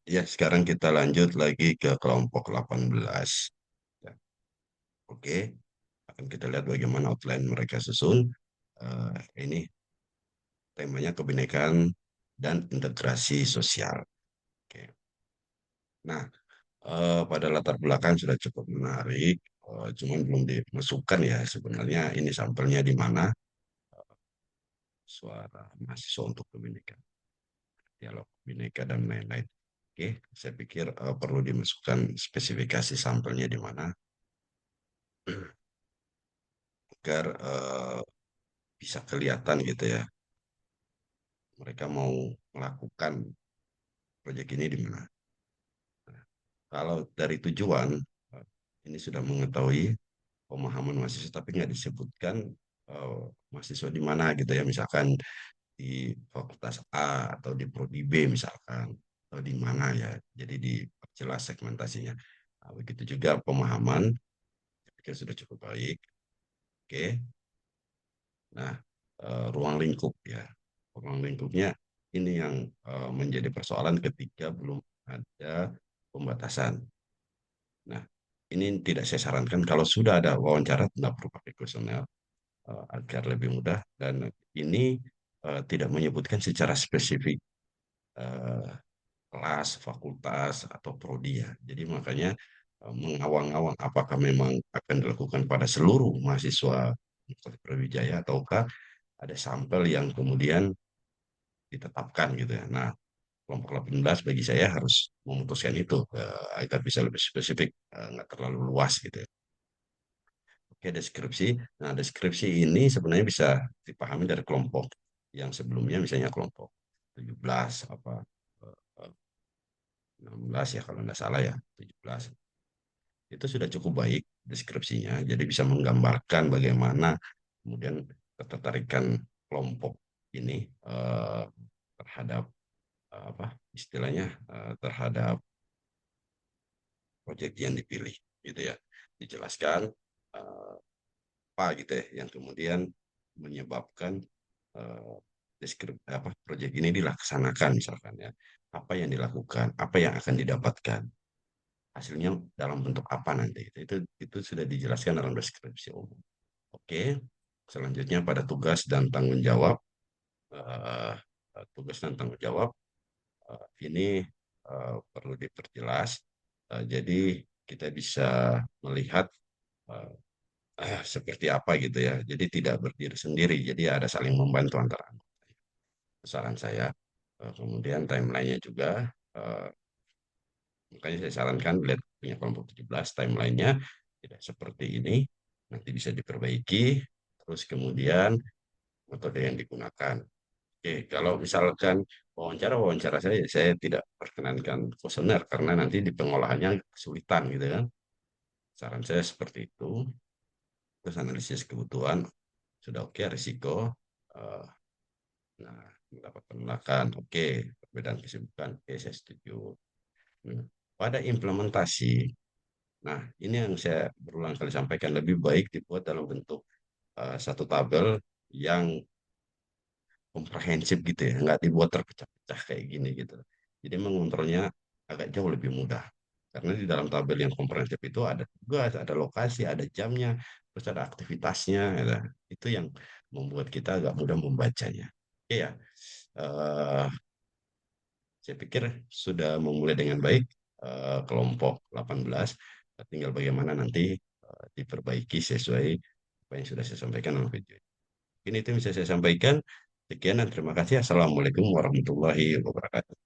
Ya, sekarang kita lanjut lagi ke kelompok 18. Ya, oke, akan kita lihat bagaimana outline mereka susun. Ini temanya kebinekaan dan integrasi sosial. Oke. Nah, pada latar belakang sudah cukup menarik, cuman belum dimasukkan ya sebenarnya ini sampelnya di mana suara mahasiswa untuk kebinekaan, dialog bineka dan lain-lain. Oke, saya pikir perlu dimasukkan spesifikasi sampelnya di mana agar bisa kelihatan gitu ya mereka mau melakukan proyek ini di mana. Nah, kalau dari tujuan eh, ini sudah mengetahui pemahaman mahasiswa tapi nggak disebutkan eh, mahasiswa di mana gitu ya, misalkan di fakultas A atau di prodi B misalkan, atau di mana ya, jadi diperjelas segmentasinya. Nah, begitu juga pemahaman, saya pikir sudah cukup baik. Oke. Nah, ruang lingkup ya. Ruang lingkupnya ini yang menjadi persoalan ketika belum ada pembatasan. Nah, ini tidak saya sarankan kalau sudah ada wawancara tidak perlu pakai kuesioner agar lebih mudah, dan ini tidak menyebutkan secara spesifik eh, kelas, fakultas atau prodi ya. Jadi makanya mengawang-awang apakah memang akan dilakukan pada seluruh mahasiswa Universitas Brawijaya ataukah ada sampel yang kemudian ditetapkan gitu ya. Nah, kelompok 18 bagi saya harus memutuskan itu agar bisa lebih spesifik, nggak terlalu luas gitu ya. Oke, deskripsi. Nah, deskripsi ini sebenarnya bisa dipahami dari kelompok yang sebelumnya, misalnya kelompok 17 apa eh, 16 ya kalau nggak salah ya, 17. Itu sudah cukup baik deskripsinya. Jadi bisa menggambarkan bagaimana kemudian ketertarikan kelompok ini terhadap apa istilahnya, terhadap proyek yang dipilih gitu ya, dijelaskan apa gitu ya yang kemudian menyebabkan uh, apa proyek ini dilaksanakan misalkan ya, apa yang dilakukan, apa yang akan didapatkan, hasilnya dalam bentuk apa nanti, itu sudah dijelaskan dalam deskripsi umum. Oke, selanjutnya pada tugas dan tanggung jawab. uh, Tugas dan tanggung jawab ini perlu diperjelas. Jadi kita bisa melihat eh, seperti apa gitu ya. Jadi tidak berdiri sendiri. Jadi ada saling membantu antara anggota. Saran saya. Kemudian timelinenya juga. eh, Makanya saya sarankan lihat punya kelompok 17 timelinenya tidak seperti ini. Nanti bisa diperbaiki. Terus kemudian metode yang digunakan. Oke, kalau misalkan wawancara saya tidak perkenankan kuesioner karena nanti di pengolahannya kesulitan gitu kan. Saran saya seperti itu. Terus analisis kebutuhan sudah oke, risiko. eh, nah, mendapat penolakan, oke, perbedaan kesibukan, oke, saya setuju. Nah, pada implementasi, nah ini yang saya berulang kali sampaikan, lebih baik dibuat dalam bentuk satu tabel yang komprehensif gitu ya, nggak dibuat terpecah-pecah kayak gini gitu. Jadi mengontrolnya agak jauh lebih mudah. Karena di dalam tabel yang komprehensif itu ada tugas, ada lokasi, ada jamnya, terus ada aktivitasnya. Gitu. Itu yang membuat kita agak mudah membacanya. Oke ya, eh, saya pikir sudah memulai dengan baik kelompok 18. Tinggal bagaimana nanti diperbaiki sesuai apa yang sudah saya sampaikan dalam video. Ini itu yang bisa saya sampaikan. Sekian dan terima kasih. Assalamualaikum warahmatullahi wabarakatuh.